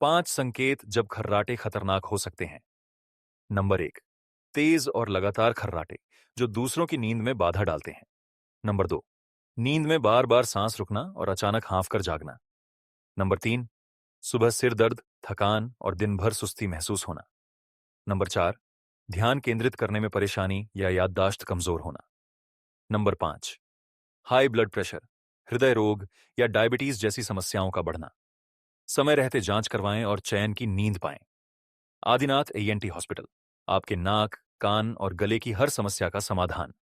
5 संकेत जब खर्राटे खतरनाक हो सकते हैं। नंबर 1, तेज और लगातार खर्राटे जो दूसरों की नींद में बाधा डालते हैं। नंबर 2, नींद में बार बार सांस रुकना और अचानक हांफ कर जागना। नंबर 3, सुबह सिर दर्द, थकान और दिन भर सुस्ती महसूस होना। नंबर 4, ध्यान केंद्रित करने में परेशानी या याददाश्त कमजोर होना। नंबर 5, हाई ब्लड प्रेशर, हृदय रोग या डायबिटीज जैसी समस्याओं का बढ़ना। समय रहते जांच करवाएं और चैन की नींद पाएं। आदिनाथ एएनटी हॉस्पिटल, आपके नाक, कान और गले की हर समस्या का समाधान।